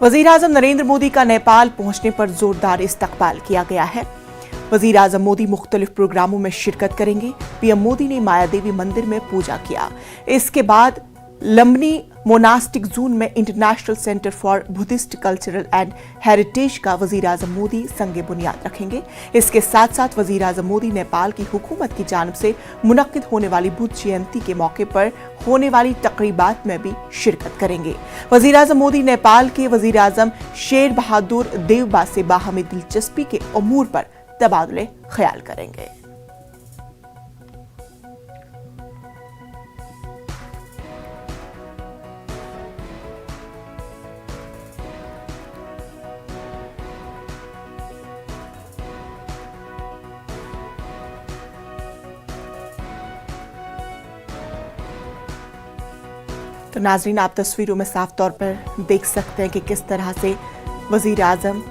वजीर-ए-आजम नरेंद्र मोदी का नेपाल पहुंचने पर जोरदार इस्तकबाल किया गया है। वजीर-ए-आजम मोदी मुख्तलिफ प्रोग्रामों में शिरकत करेंगे। पीएम मोदी ने माया देवी मंदिर में पूजा किया। इसके बाद लंबनी मोनास्टिक जोन में international centre for Buddhist cultural and heritage का वजीर-ए-आजम मोदी संगे बुनियाद रखेंगे। इसके साथ साथ वजीर-ए-आजम मोदी नेपाल की हुकूमत की जानिब से मुनक्किद होने वाली बुद्ध जयंती के मौके पर होने वाली तकरीबात में भी शिरकत करेंगे। वजीर-ए-आजम मोदी नेपाल के वजीर-ए-आजम शेर बहादुर देवबा से बाहमी दिलचस्पी के अमूर पर तबादुले ख्याल करेंगे। तो नाजरीन, आप तस्वीरों में साफ तौर पर देख सकते हैं कि किस तरह से वजीर-ए-आजम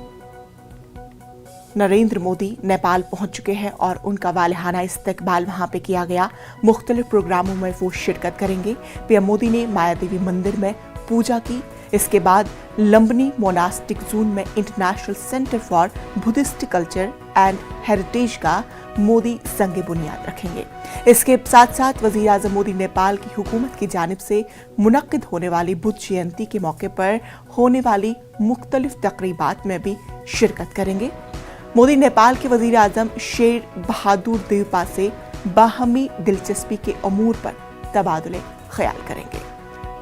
नरेंद्र मोदी नेपाल पहुंच चुके हैं और उनका वालिहाना इस्तकबाल वहां पे किया गया। मुख्तलिफ प्रोग्रामों में वो शिरकत करेंगे। पीएम मोदी ने माया देवी मंदिर में पूजा की। इसके बाद लंबनी मोनास्टिक जोन में international centre for Buddhist culture and heritage का मोदी संगे बुनियाद रखेंगे। इसके साथ साथ वजीर-ए-आजम मोदी नेपाल की हुकूमत की जानिब से मुनक्किद होने वाली बुद्ध जयंती के मौके पर होने वाली मुख्तलिफ तकरीबात में भी शिरकत करेंगे। मोदी नेपाल के वजीर-ए-आजम शेर बहादुर देवबा से बाहमी दिलचस्पी के अमूर पर तबादुले ख्याल करेंगे।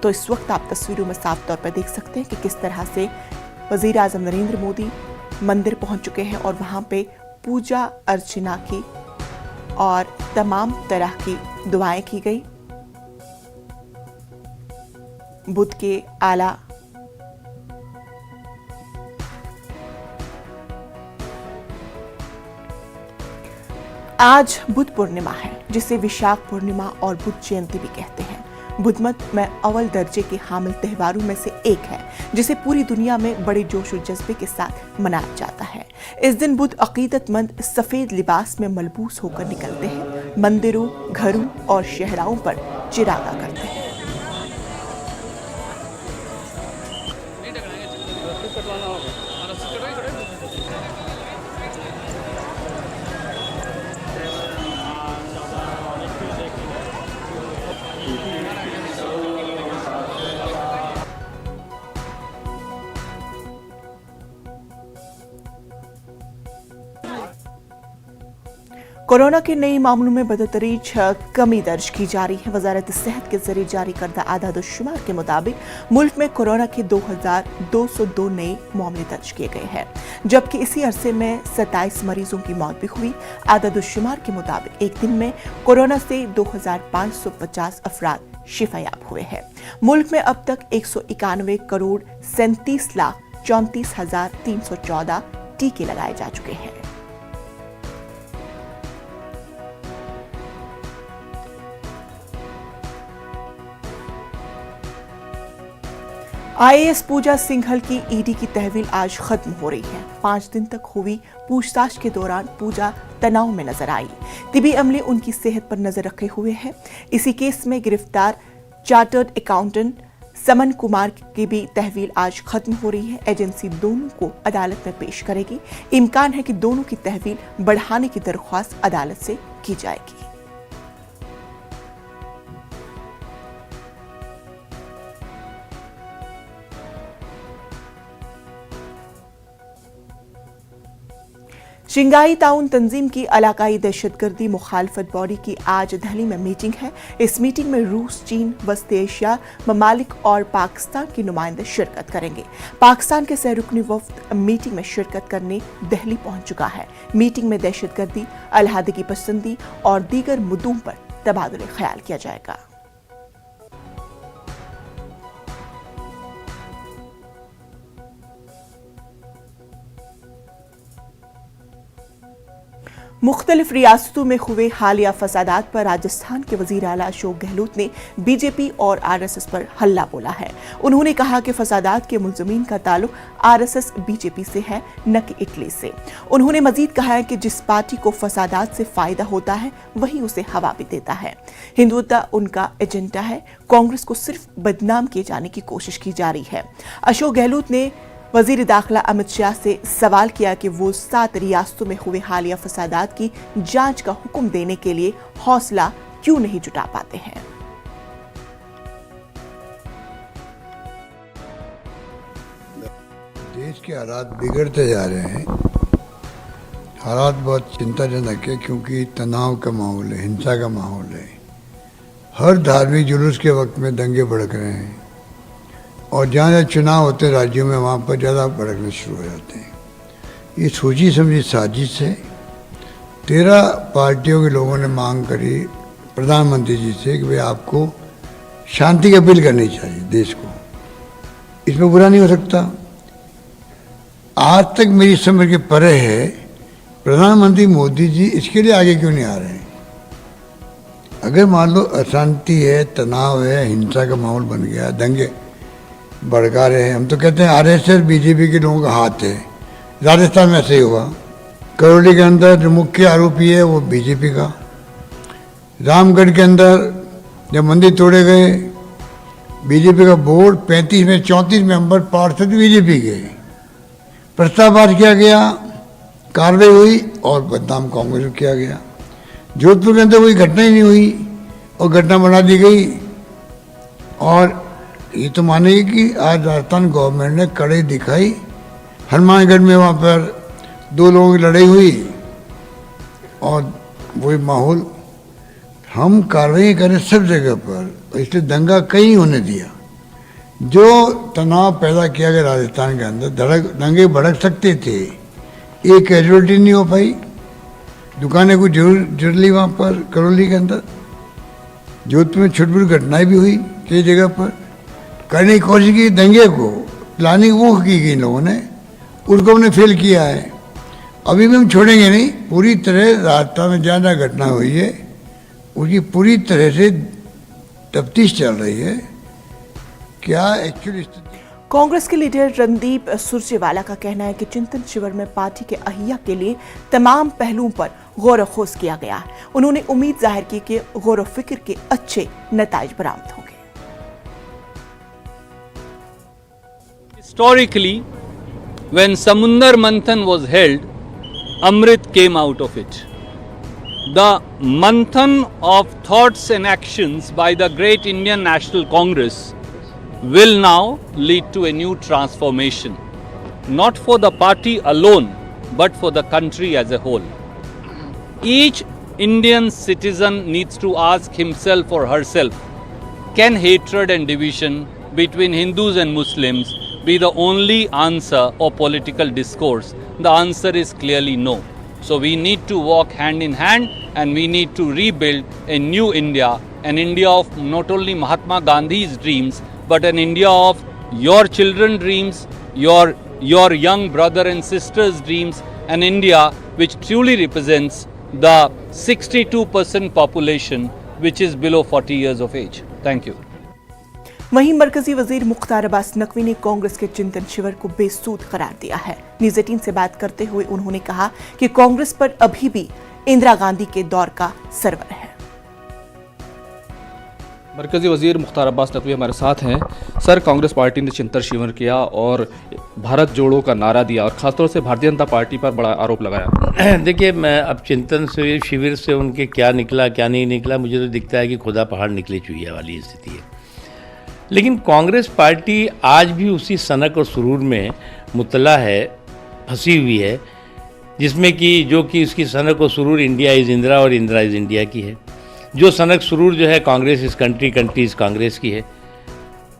तो इस वक्त आप तस्वीरों में साफ तौर पर देख सकते हैं कि किस तरह से वजीर-ए-आजम नरेंद्र मोदी मंदिर पहुंच चुके हैं और वहां पे पूजा अर्चना की और तमाम तरह की दुआएं की गई। बुद्ध के आला आज बुद्ध पूर्णिमा है, जिसे विशाख पूर्णिमा और बुद्ध जयंती भी कहते हैं। बुद्ध मत में अव्वल दर्जे के हामिल त्योहारों में से एक है, जिसे पूरी दुनिया में बड़े जोश और जज्बे के साथ मनाया जाता है। इस दिन बुद्ध अकीदतमंद सफेद लिबास में मलबूस होकर निकलते हैं, मंदिरों, घरों और शहराओं पर चिरागा करते हैं। कोरोना के नए मामलों में बदतरीज कमी दर्ज की जा रही है। वजारत सेहत के जरिए जारी करदा आदाद-ओ-शुमार के मुताबिक मुल्क में कोरोना के 2202 नए मामले दर्ज किए गए हैं, जबकि इसी अरसे में 27 मरीजों की मौत भी हुई। आदाद-ओ-शुमार के मुताबिक एक दिन में कोरोना से 2550 अफराद शिफायाब हुए हैं। मुल्क में अब तक 191 करोड़ 37,34,314 टीके लगाए जा चुके हैं। आईएएस पूजा सिंघल की ईडी की तहवील आज खत्म हो रही है। 5 दिन तक हुई पूछताछ के दौरान पूजा तनाव में नजर आई। तिबी अमले उनकी सेहत पर नजर रखे हुए हैं। इसी केस में गिरफ्तार चार्टर्ड अकाउंटेंट समन कुमार की भी तहवील आज खत्म हो रही है। एजेंसी दोनों को अदालत में पेश करेगी। इम्कान है कि दोनों की तहवील बढ़ाने की दरख्वास्त अदालत से की जाएगी। शंघाई ताउन तंजीम की इलाकाई दहशतगर्दी मुखालफत बॉडी की आज दिल्ली में मीटिंग है। इस मीटिंग में रूस, चीन, वस्त एशिया ममालिक और पाकिस्तान के नुमाइंदे शिरकत करेंगे। पाकिस्तान के सहरुकनी वफ्द मीटिंग में शिरकत करने दिल्ली पहुंच चुका है। मीटिंग में दहशतगर्दी, अलहदगी पसंदी और दीगर मुद्दों पर तबादुले ख्याल किया जाएगा। मुख्तलिफ रियासतों में हुए हालिया फसादात पर राजस्थान के वजीर आला अशोक गहलोत ने बीजेपी और आरएसएस पर हल्ला बोला है। उन्होंने कहा कि फसादात के मुलजमीन का ताल्लुक आरएसएस बीजेपी से है, न कि इटली से। उन्होंने मजीद कहा है कि जिस पार्टी को फसादात से फायदा होता है वही उसे हवा भी देता है। हिंदुत्व उनका एजेंडा है। कांग्रेस को सिर्फ बदनाम किए जाने की कोशिश की जा रही है। अशोक गहलोत ने वजीर दाखिला अमित शाह से सवाल किया कि वो 7 रियासतों में हुए हालिया फसादात की जांच का हुक्म देने के लिए हौसला क्यों नहीं जुटा पाते हैं। देश के हालात बिगड़ते जा रहे हैं। हालात बहुत चिंताजनक है क्योंकि तनाव का माहौल है, हिंसा का माहौल है। हर धार्मिक जुलूस के वक्त में दंगे भड़क रहे हैं और जहाँ जहाँ चुनाव होते हैं राज्यों में वहाँ पर ज़्यादा भड़कने शुरू हो जाते हैं। ये सोची समझी साजिश है। 13 पार्टियों के लोगों ने मांग करी प्रधानमंत्री जी से कि भाई आपको शांति की अपील करनी चाहिए देश को, इसमें बुरा नहीं हो सकता। आज तक मेरी समझ के परे है प्रधानमंत्री मोदी जी इसके लिए आगे क्यों नहीं आ रहे हैं। अगर मान लो अशांति है, तनाव है, हिंसा का माहौल बन गया, दंगे भड़का रहे हैं, हम तो कहते हैं आरएसएस बीजेपी के लोगों का हाथ है। राजस्थान में ऐसे ही हुआ। करौली के अंदर जो मुख्य आरोपी है वो बीजेपी का। रामगढ़ के अंदर जब मंदिर तोड़े गए, बीजेपी का बोर्ड 35 में 34 मेंबर पार्षद बीजेपी के, प्रस्ताव पास किया गया, कार्रवाई हुई और बदनाम कांग्रेस को किया गया। जोधपुर के अंदर कोई घटना ही नहीं हुई और घटना बना दी गई। और ये तो मानेगी कि आज राजस्थान गवर्नमेंट ने कड़े दिखाई। हनुमानगढ़ में वहाँ पर 2 लोगों की लड़ाई हुई और वही माहौल। हम कार्रवाई करें सब जगह पर, इसलिए दंगा कहीं होने दिया। जो तनाव पैदा किया गया राजस्थान के अंदर, दंगे भड़क सकते थे, एक कैजुअलिटी नहीं हो पाई। दुकानें कुछ जुड़ ली वहाँ पर करौली के अंदर। जोधपुर में छोटी छोटी घटनाएं भी हुई कई जगह पर। करने की कोशिश की दंगे को, प्लानिंग वो की गई इन लोगों ने, उसको हमने फेल किया है। अभी भी हम छोड़ेंगे नहीं। पूरी तरह राजस्थान में जहाँ जहाँ घटना हुई है उसकी पूरी तरह से तफ्तीश चल रही है। क्या एक्चुअली स्थिति। कांग्रेस के लीडर रणदीप सुरजेवाला का कहना है कि चिंतन शिविर में पार्टी के अहिया के लिए तमाम पहलुओं पर गौर खोज किया गया है। उन्होंने उम्मीद जाहिर की कि गौर फिक्र के अच्छे नताइज बरामद होंगे। Historically, when Samundar Manthan was held, Amrit came out of it. The manthan of thoughts and actions by the great Indian National Congress will now lead to a new transformation, not for the party alone, but for the country as a whole. Each Indian citizen needs to ask himself or herself, can hatred and division between Hindus and Muslims be the only answer or political discourse? The answer is clearly no. So we need to walk hand in hand and we need to rebuild a new India, an India of not only Mahatma Gandhi's dreams, but an India of your children's dreams, your young brother and sisters' dreams, an India which truly represents the 62% population which is below 40 years of age. Thank you. वहीं मरकजी वजीर मुख्तार अब्बास नकवी ने कांग्रेस के चिंतन शिविर को बेसूद करार दिया है। न्यूज़ 18 से बात करते हुए उन्होंने कहा कि कांग्रेस पर अभी भी इंदिरा गांधी के दौर का सरवर है। मरकजी वजीर मुख्तार अब्बास नकवी हमारे साथ हैं। सर, कांग्रेस पार्टी ने चिंतन शिविर किया और भारत जोड़ो का नारा दिया और खासतौर से भारतीय जनता पार्टी पर बड़ा आरोप लगाया। देखिए, मैं अब चिंतन शिविर से उनके क्या निकला क्या नहीं निकला, मुझे तो दिखता है कि खुदा पहाड़ निकले चुहिया वाली स्थिति है। लेकिन कांग्रेस पार्टी आज भी उसी सनक और सुरूर में मुतला है, फंसी हुई है, जिसमें कि जो कि उसकी सनक और सुरूर इंडिया इज़ इंदिरा और इंदिरा इज़ इंडिया की है। जो सनक सुरूर जो है कांग्रेस इस कंट्री, कंट्री इस कांग्रेस की है।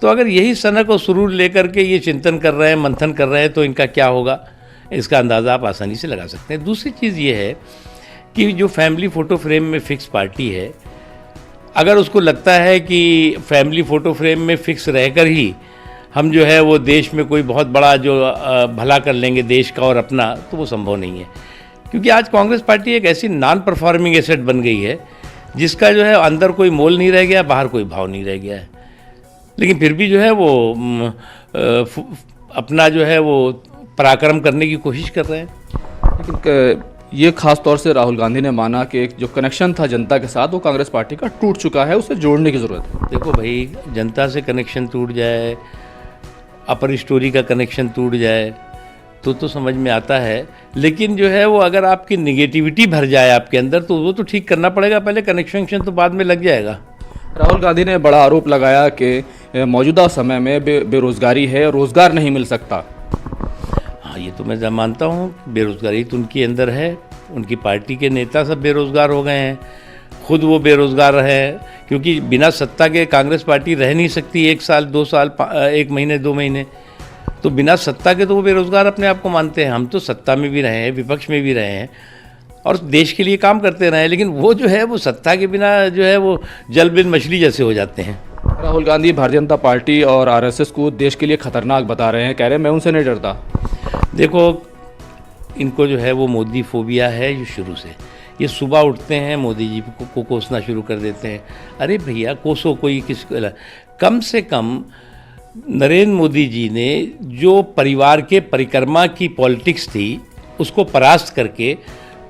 तो अगर यही सनक और सुरूर लेकर के ये चिंतन कर रहे हैं, मंथन कर रहे हैं, तो इनका क्या होगा, इसका अंदाज़ा आप आसानी से लगा सकते हैं। दूसरी चीज़ ये है कि जो फैमिली फ़ोटो फ्रेम में फ़िक्स पार्टी है, अगर उसको लगता है कि फैमिली फ़ोटो फ्रेम में फ़िक्स रहकर ही हम जो है वो देश में कोई बहुत बड़ा जो भला कर लेंगे देश का और अपना, तो वो संभव नहीं है। क्योंकि आज कांग्रेस पार्टी एक ऐसी नॉन परफॉर्मिंग एसेट बन गई है जिसका जो है अंदर कोई मोल नहीं रह गया, बाहर कोई भाव नहीं रह गया है। लेकिन फिर भी जो है वो अपना जो है वो पराक्रम करने की कोशिश कर रहे हैं। लेकिन ये खास तौर से राहुल गांधी ने माना कि एक जो कनेक्शन था जनता के साथ वो कांग्रेस पार्टी का टूट चुका है, उसे जोड़ने की ज़रूरत है। देखो भाई, जनता से कनेक्शन टूट जाए अपर स्टोरी का कनेक्शन टूट जाए तो समझ में आता है, लेकिन जो है वो अगर आपकी निगेटिविटी भर जाए आपके अंदर तो वो तो ठीक करना पड़ेगा, पहले कनेक्शन तो बाद में लग जाएगा। राहुल गांधी ने बड़ा आरोप लगाया कि मौजूदा समय में बेरोजगारी है, रोजगार नहीं मिल सकता। हाँ, ये तो मैं मानता हूँ, बेरोजगारी तो उनके अंदर है, उनकी पार्टी के नेता सब बेरोजगार हो गए हैं, खुद वो बेरोजगार रहे, क्योंकि बिना सत्ता के कांग्रेस पार्टी रह नहीं सकती 1 साल 2 साल 1 महीने 2 महीने, तो बिना सत्ता के तो वो बेरोजगार अपने आप को मानते हैं। हम तो सत्ता में भी रहे हैं, विपक्ष में भी रहे हैं और देश के लिए काम करते रहे हैं, लेकिन वो जो है वो सत्ता के बिना जो है वो जल बिन मछली जैसे हो जाते हैं। राहुल गांधी भारतीय जनता पार्टी और आरएसएस को देश के लिए खतरनाक बता रहे हैं, कह रहे हैं मैं उनसे नहीं डरता। देखो, इनको जो है वो मोदी फोबिया है जो शुरू से, ये सुबह उठते हैं मोदी जी को कोसना शुरू कर देते हैं। अरे भैया कोसो कोई किसको, कम से कम नरेंद्र मोदी जी ने जो परिवार के परिक्रमा की पॉलिटिक्स थी उसको परास्त करके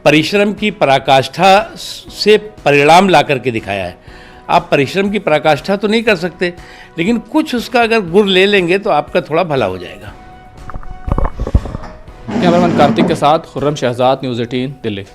परिश्रम की पराकाष्ठा से परिणाम ला करके दिखाया है। आप परिश्रम की पराकाष्ठा तो नहीं कर सकते, लेकिन कुछ उसका अगर गुर ले लेंगे तो आपका थोड़ा भला हो जाएगा। कैमरामैन कार्तिक के साथ खुर्रम शहजाद, न्यूज़ 18 दिल्ली।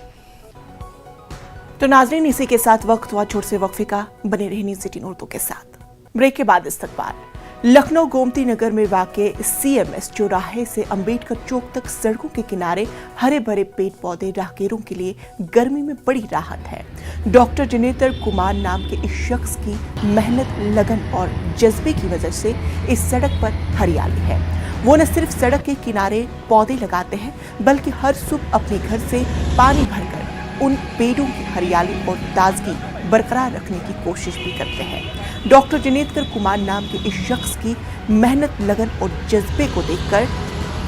तो नाज़रीन, इसी के साथ वक्त हुआ छोटे से वक्फे का। बने रहे न्यूज़ 18 उर्दू के साथ। ब्रेक के बाद इस्तकबाल। लखनऊ गोमती नगर में वाक़े CMS चौराहे से अंबेडकर चौक तक सड़कों के किनारे हरे भरे पेड़ पौधे राहगीरों के लिए गर्मी में बड़ी राहत है। डॉक्टर जिनेंद्र कुमार नाम के इस शख्स की मेहनत, लगन और जज्बे की वजह से इस सड़क पर हरियाली है। वो न सिर्फ सड़क के किनारे पौधे लगाते हैं, बल्कि हर सुबह अपने घर से पानी भरकर उन पेड़ों की हरियाली और ताजगी बरकरार रखने की कोशिश भी करते हैं। डॉक्टर जिनेंद्र कुमार नाम के इस शख्स की मेहनत, लगन और जज्बे को देखकर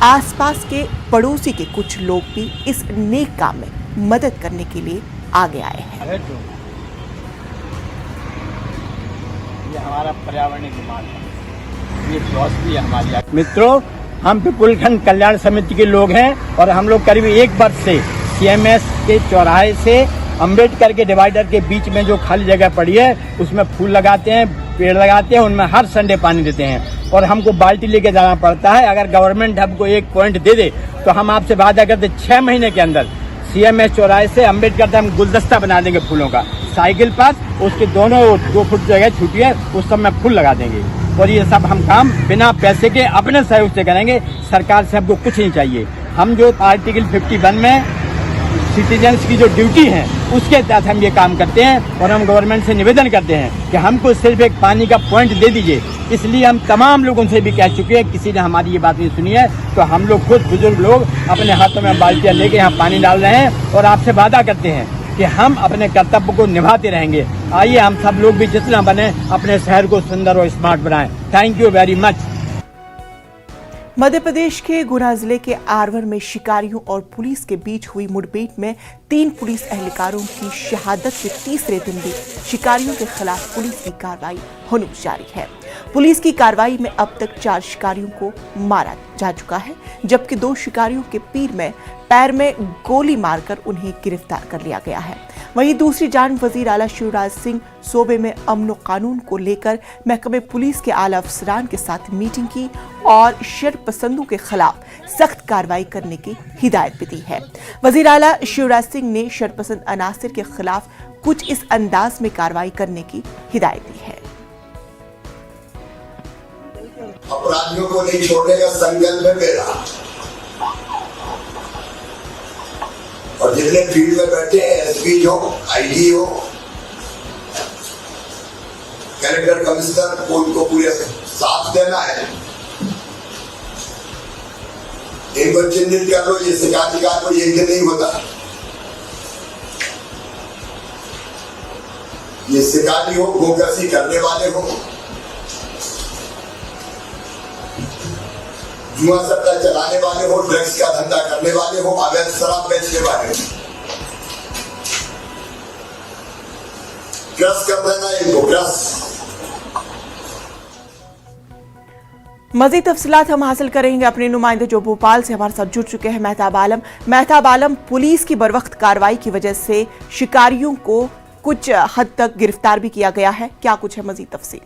आसपास के पड़ोसी के कुछ लोग भी इस नेक काम में मदद करने के लिए आगे आए हैं। ये हमारा पर्यावरण निर्माण है, ये फिलॉसफी है हमारी। मित्रों, हम पिपुलखंड कल्याण समिति के लोग हैं और हम लोग करीब 1 वर्ष से CMS के चौराहे से अंबेडकर के डिवाइडर के बीच में जो खाली जगह पड़ी है उसमें फूल लगाते हैं, पेड़ लगाते हैं, उनमें हर संडे पानी देते हैं और हमको बाल्टी लेके जाना पड़ता है। अगर गवर्नमेंट हमको 1 पॉइंट दे दे तो हम आपसे वादा करते 6 महीने के अंदर CMS चौराहे से अंबेडकर तक हम गुलदस्ता बना देंगे फूलों का, साइकिल पर उसके दोनों 2 फुट जगह छूटी है उस सब में फूल लगा देंगे। और ये सब हम काम बिना पैसे के अपने सहयोग से करेंगे, सरकार से हमको कुछ नहीं चाहिए। हम जो आर्टिकल 51 में सिटीजन्स की जो ड्यूटी है उसके तहत हम ये काम करते हैं और हम गवर्नमेंट से निवेदन करते हैं कि हमको सिर्फ एक पानी का पॉइंट दे दीजिए। इसलिए हम तमाम लोगों से भी कह चुके हैं, किसी ने हमारी ये बात नहीं सुनी है, तो हम लोग खुद बुजुर्ग लोग अपने हाथों में बाल्टियां लेके यहाँ पानी डाल रहे हैं और आपसे वादा करते हैं कि हम अपने कर्तव्य को निभाते रहेंगे। आइए हम सब लोग भी जितना बने अपने शहर को सुंदर और स्मार्ट बनाएं। Thank you very much. Madhya Pradesh के गुना जिले के आरवर में शिकारियों और पुलिस के बीच हुई मुठभेड़ में 3 पुलिस एहलकारों की शहादत के तीसरे दिन भी शिकारियों के खिलाफ पुलिस की कार्रवाई होनी जारी है। पुलिस की कार्रवाई में अब तक 4 शिकारियों को मारा जा चुका है, जबकि 2 शिकारियों के पैर में गोली मारकर उन्हें गिरफ्तार कर लिया गया है। वहीं दूसरी जान वजीर आला शिवराज सिंह सूबे में अमन व कानून को लेकर महकमे पुलिस के आला अफसरान के साथ मीटिंग की और शरपसंदों के खिलाफ सख्त कार्रवाई करने की हिदायत भी दी है। वजीर आला शिवराज सिंह ने शरपसंद अनासिर के खिलाफ कुछ इस अंदाज में कार्रवाई करने की हिदायत दी है। अपराधियों को नहीं छोड़ने का संकल्प है मेरा, और जितने फील्ड में बैठे हैं एसपी हो, आईजी हो, कलेक्टर, कमिश्नर को उनको पूरे साथ देना है। इनको चिन्हित कर लो, ये शिकायत का कोई एक दिन नहीं होता। ये शिकारी हो, गोकर्सी करने वाले हो, जुआ सट्टा चलाने वाले हो, ड्रग्स का धंधा करने वाले हो, अवैध शराब बेचने वाले हो, क्रश कर देना इनको, क्रश। मजीद तफसीलात हम हासिल करेंगे अपने नुमाइंदे जो भोपाल से हमारे साथ जुड़ चुके हैं, मेहताब आलम। मेहताब आलम, पुलिस की बरवक्त कार्रवाई की वजह से शिकारियों को कुछ हद तक गिरफ्तार भी किया गया है, क्या कुछ है मजीद तफसील?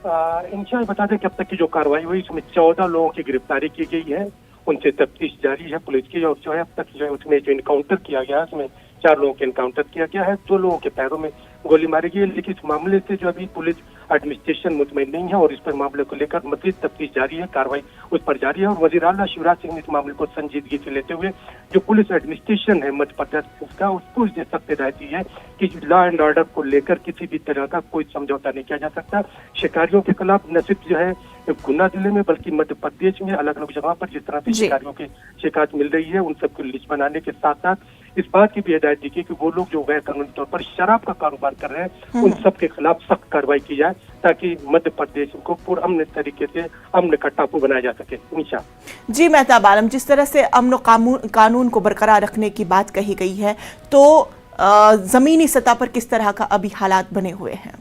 इंशाल्लाह बता दें कि अब तक की जो कार्रवाई हुई इसमें 14 लोगों की गिरफ्तारी की गई है, उनसे तफ्तीश जारी है पुलिस की। और जो है अब तक जो है उसमें जो इनकाउंटर किया गया है उसमें 4 लोगों के इनकाउंटर किया गया है, 2 लोगों के पैरों में गोली मारी गई है। लेकिन इस मामले से जो अभी पुलिस एडमिनिस्ट्रेशन मुतमईन नहीं है और इस पर मामले को लेकर मजीद तफ्तीश जारी है, कार्रवाई उस पर जारी है। और वजीर आला शिवराज सिंह ने इस मामले को संजीदगी से लेते हुए जो पुलिस एडमिनिस्ट्रेशन है मध्य प्रदेश का उसको ये सख्त हिदायत दी है कि लॉ एंड ऑर्डर को लेकर किसी भी तरह का कोई समझौता नहीं किया जा सकता। शिकारियों के खिलाफ न सिर्फ जो है गुना जिले में बल्कि मध्य प्रदेश में अलग अलग जगह पर जिस तरह से शिकारियों की शिकायत मिल रही है उन सबको लिस्ट बनाने के साथ साथ इस बात की भी हिदायत दी कि वो लोग जो गैर कानूनी तौर पर शराब का कारोबार कर रहे हैं उन सब के खिलाफ सख्त कार्रवाई की जाए ताकि मध्य प्रदेश को पुरअमन तरीके से अमन का टापू बनाया जा सके। निशा जी मेहताब आलम, जिस तरह से अमन कानून को बरकरार रखने की बात कही गई है तो जमीनी सतह पर किस तरह का अभी हालात बने हुए हैं?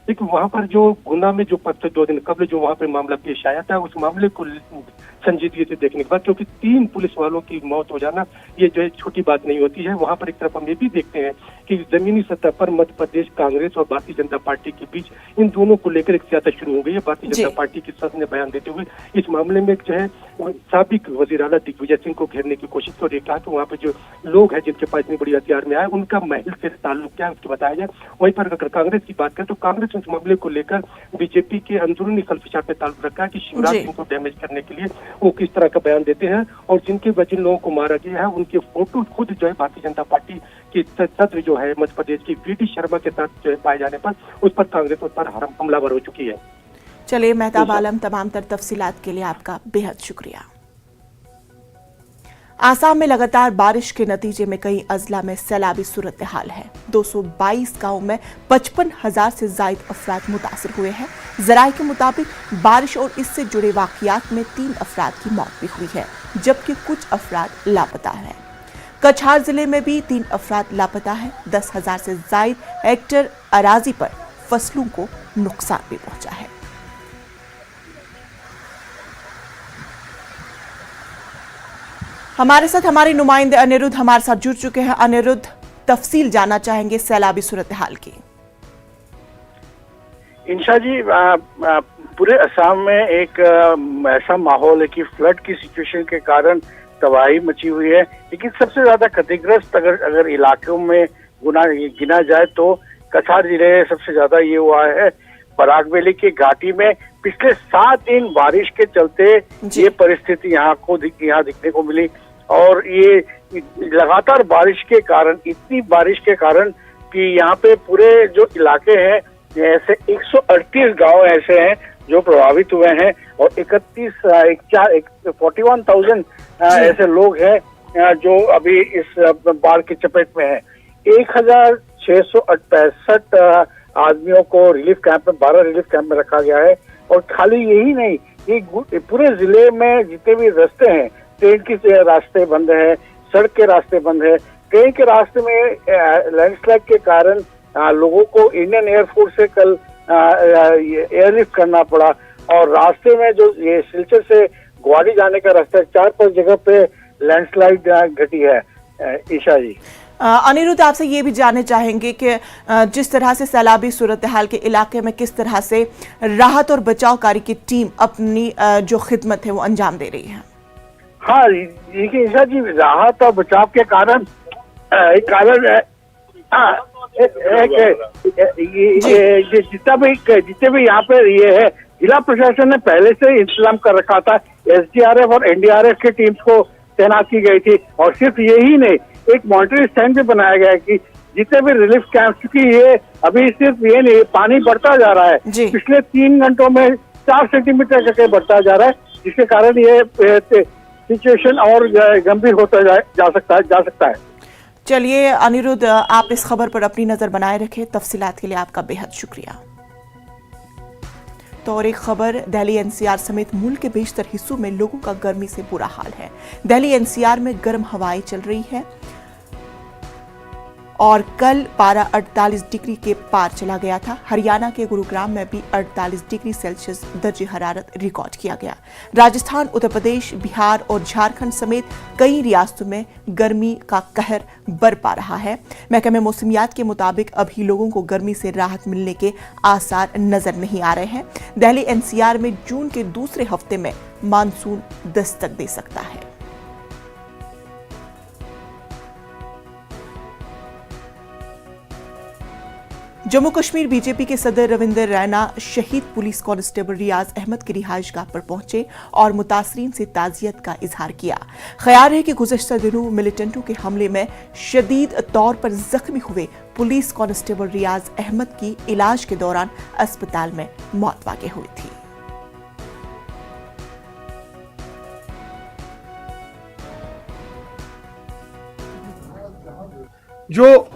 देखिए वहाँ पर जो गुना में जो 2 दिन कबल जो वहाँ पे मामला पेश आया था उस मामले को संजीदगी से देखने के बाद, क्योंकि 3 पुलिस वालों की मौत हो जाना ये जो है छोटी बात नहीं होती है। वहाँ पर एक तरफ हम ये भी देखते हैं कि जमीनी सतह पर मध्य प्रदेश कांग्रेस और भारतीय जनता पार्टी के बीच इन दोनों को लेकर एक सियासत शुरू हो गई है। भारतीय जनता पार्टी की सदस्य ने बयान देते हुए इस मामले में जो है साबिक वजीर आला दिग्विजय सिंह को घेरने की कोशिश की और कहा कि वहाँ पे जो लोग हैं जिनके पास इतनी बड़ी हथियार में आए उनका महल से ताल्लुक क्या है उसको बताया जाए। वहीं पर अगर कांग्रेस की बात करें तो कांग्रेस इस मामले को लेकर बीजेपी के अंदरूनी खलफिशात पे ताल्लुक रखा है कि शिवराज सिंह को डैमेज करने के लिए वो किस तरह का बयान देते हैं और जिन लोगों को मारा गया है उनके फोटो खुद जो है भारतीय जनता पार्टी की सदस्य जो है मध्य प्रदेश की वीटी शर्मा के साथ जो है पाए जाने पर उस पर कांग्रेस उस पर हमलावर हो चुकी है। चलिए मेहताब आलम, तमाम तर तफसीलात के लिए आपका बेहद शुक्रिया। आसाम में लगातार बारिश के नतीजे में कई अजला में सैलाबी सूरत हाल है। 222 गांवों में 55,000 से ज्यादा अफराद मुतासर हुए हैं। जराये के मुताबिक बारिश और इससे जुड़े वाकयात में 3 अफराद की मौत भी हुई है, जबकि कुछ अफराद लापता हैं। कछार जिले में भी 3 अफराद लापता हैं। 10,000 से ज्यादा हेक्टेयर अराजी पर फसलों को नुकसान भी पहुंचा है। हमारे साथ हमारे नुमाइंदे अनिरुद्ध हमारे साथ जुड़ चुके हैं। अनिरुद्ध, तफसील जानना चाहेंगे सैलाबी सूरत हाल की। इंशा जी, पूरे असम में एक ऐसा माहौल है कि फ्लड की सिचुएशन के कारण तबाही मची हुई है, लेकिन सबसे ज्यादा क्षतिग्रस्त अगर इलाकों में गिना जाए तो कछार जिले सबसे ज्यादा ये हुआ है। बराक वैली की घाटी में पिछले 7 दिन बारिश के चलते ये परिस्थिति यहाँ दिखने को मिली और ये लगातार बारिश के कारण, इतनी बारिश के कारण कि यहाँ पे पूरे जो इलाके हैं ऐसे 138 गांव ऐसे हैं जो प्रभावित हुए हैं और 41,000 ऐसे लोग हैं जो अभी इस बाढ़ की चपेट में हैं। 1,665 आदमियों को रिलीफ कैंप में 12 रिलीफ कैंप में रखा गया है। और खाली यही नहीं, ये पूरे जिले में जितने भी रास्ते हैं, ट्रेन के रास्ते बंद है, सड़क के रास्ते बंद है। ट्रेन के रास्ते में लैंडस्लाइड के कारण लोगों को इंडियन एयरफोर्स से कल एयरलिफ्ट करना पड़ा और रास्ते में जो ये सिलचर से गुवाहाटी जाने का रास्ता 4-5 जगह पे लैंडस्लाइड घटी है। ईशा जी, अनिरुद्ध, आपसे ये भी जानना चाहेंगे कि जिस तरह से सैलाबी सूरत हाल के इलाके में किस तरह से राहत और बचाव कार्य की टीम अपनी जो खिदमत है वो अंजाम दे रही है। हाँ, देखिए ईशा जी, राहत और बचाव के कारण जितने भी यहाँ पे ये है, जिला प्रशासन ने पहले से इंतजाम कर रखा था। SDRF और NDRF की टीम्स को तैनात की गई थी और सिर्फ यही नहीं, एक मॉनिटरिंग स्टैंड भी बनाया गया है कि जितने भी रिलीफ कैंप, क्योंकि ये अभी सिर्फ ये नहीं, पानी बढ़ता जा रहा है, पिछले 3 घंटों में 4 सेंटीमीटर करके बढ़ता जा रहा है, जिसके कारण ये सिचुएशन और गंभीर होता जा सकता है। चलिए अनिरुद्ध, आप इस खबर पर अपनी नजर बनाए रखें। तफसीलात के लिए आपका बेहद शुक्रिया। तो और एक खबर, दिल्ली NCR समेत मुल्क के बेशतर हिस्सों में लोगों का गर्मी से बुरा हाल है। दिल्ली NCR में गर्म हवाएं चल रही है और कल पारा 48 डिग्री के पार चला गया था। हरियाणा के गुरुग्राम में भी 48 डिग्री सेल्सियस दर्जे हरारत रिकॉर्ड किया गया। राजस्थान, उत्तर प्रदेश, बिहार और झारखंड समेत कई रियासतों में गर्मी का कहर बरपा रहा है। महकमे मौसमियात के मुताबिक अभी लोगों को गर्मी से राहत मिलने के आसार नजर नहीं आ रहे हैं। दिल्ली एनसीआर में जून के दूसरे हफ्ते में मानसून दस्तक दे सकता है। जम्मू कश्मीर बीजेपी के सदर रविंदर रैना शहीद पुलिस कांस्टेबल रियाज अहमद की रिहाइशगाह पर पहुंचे और मुतासरीन से ताजियत का इजहार किया। ख्याल है कि गुज़श्ता दिनों मिलिटेंटों के हमले में शदीद तौर पर जख्मी हुए पुलिस कांस्टेबल रियाज अहमद की इलाज के दौरान अस्पताल में मौत वाक़ई हुई थी। जो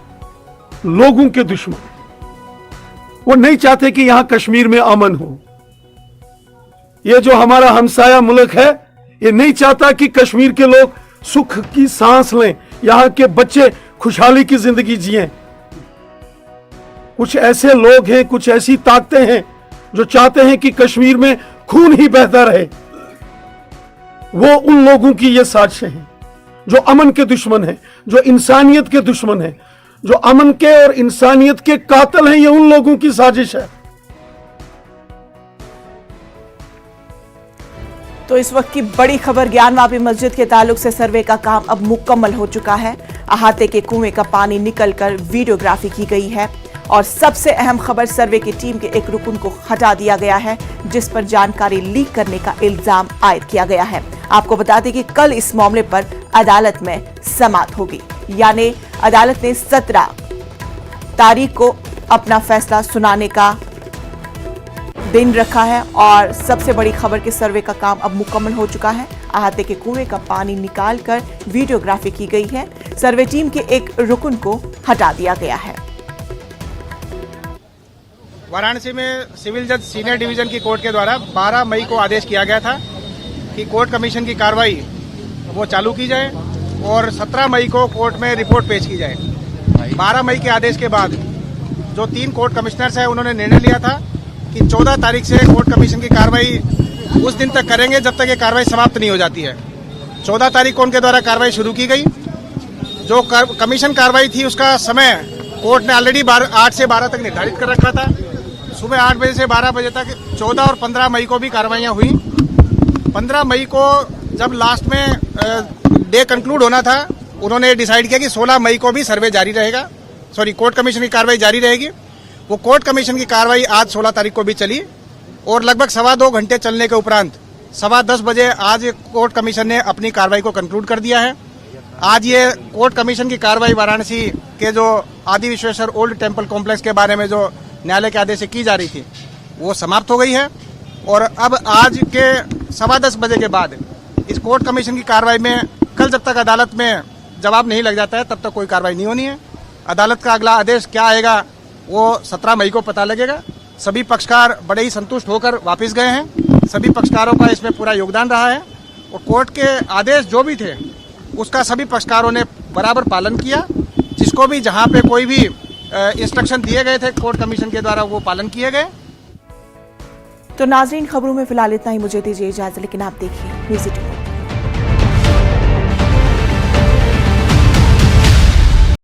लोगों के दुश्मन, वो नहीं चाहते कि यहां कश्मीर में अमन हो। ये जो हमारा हमसाया मुल्क है, ये नहीं चाहता कि कश्मीर के लोग सुख की सांस लें, यहां के बच्चे खुशहाली की जिंदगी जिएं। कुछ ऐसे लोग हैं, कुछ ऐसी ताकतें हैं जो चाहते हैं कि कश्मीर में खून ही बहता रहे। वो उन लोगों की ये साजिशें हैं जो अमन के दुश्मन हैं, जो इंसानियत के दुश्मन हैं, जो अमन के और इंसानियत के कातिल हैं। ये उन लोगों की साजिश है। तो इस वक्त की बड़ी खबर, ज्ञानवापी मस्जिद के ताल्लुक से सर्वे का काम अब मुकम्मल हो चुका है। अहाते के कुएं का पानी निकलकर वीडियोग्राफी की गई है और सबसे अहम खबर, सर्वे की टीम के एक रुकन को हटा दिया गया है जिस पर जानकारी लीक करने का इल्जाम आयद किया गया है। आपको बता दें कि कल इस मामले पर अदालत में समाअत होगी, यानी अदालत ने 17 तारीख को अपना फैसला सुनाने का दिन रखा है। और सबसे बड़ी खबर कि सर्वे का काम अब मुकम्मल हो चुका है। अहाते के कुएं का पानी निकालकर वीडियोग्राफी की गई है। सर्वे टीम के एक रुकन को हटा दिया गया है। वाराणसी में सिविल जज सीनियर डिवीजन की कोर्ट के द्वारा 12 मई को आदेश किया गया था कि कोर्ट कमीशन की कार्रवाई वो चालू की जाए और 17 मई को कोर्ट में रिपोर्ट पेश की जाए। 12 मई के आदेश के बाद जो 3 कोर्ट कमिश्नर्स हैं उन्होंने निर्णय लिया था कि 14 तारीख से कोर्ट कमीशन की कार्रवाई उस दिन तक करेंगे जब तक ये कार्रवाई समाप्त नहीं हो जाती है। 14 तारीख को उनके द्वारा कार्रवाई शुरू की गई। जो कमीशन कार्रवाई थी उसका समय कोर्ट ने ऑलरेडी 8 से 12 तक निर्धारित कर रखा था। सुबह 8 बजे से 12 बजे तक 14 और 15 मई को भी कार्रवाइयाँ हुई। 15 मई को जब लास्ट में डे कंक्लूड होना था, उन्होंने डिसाइड किया कि 16 मई को भी सर्वे जारी रहेगा, कोर्ट कमीशन की कार्रवाई जारी रहेगी। वो कोर्ट कमीशन की कार्रवाई आज 16 तारीख को भी चली और लगभग 2.25 घंटे चलने के उपरांत 10:15 बजे आज कोर्ट कमीशन ने अपनी कार्रवाई को कंक्लूड कर दिया है। आज ये कोर्ट कमीशन की कार्रवाई वाराणसी के जो आदि विश्वेश्वर ओल्ड टेम्पल कॉम्प्लेक्स के बारे में जो न्यायालय के आदेश से की जा रही थी वो समाप्त हो गई है और अब आज के 10:15 बजे के बाद इस कोर्ट कमीशन की कार्रवाई में कल जब तक अदालत में जवाब नहीं लग जाता है तब तक कोई कार्रवाई नहीं होनी है। अदालत का अगला आदेश क्या आएगा वो 17 मई को पता लगेगा। सभी पक्षकार बड़े ही संतुष्ट होकर वापस गए हैं। सभी पक्षकारों का इसमें पूरा योगदान रहा है और कोर्ट के आदेश जो भी थे उसका सभी पक्षकारों ने बराबर पालन किया। जिसको भी जहां पे कोई भी इंस्ट्रक्शन दिए गए थे कोर्ट कमीशन के द्वारा वो पालन किए गए। तो नाज़रीन, खबरों में फिलहाल इतना ही। मुझे दीजिए इजाजत, लेकिन आप देखिए न्यूज़ 18।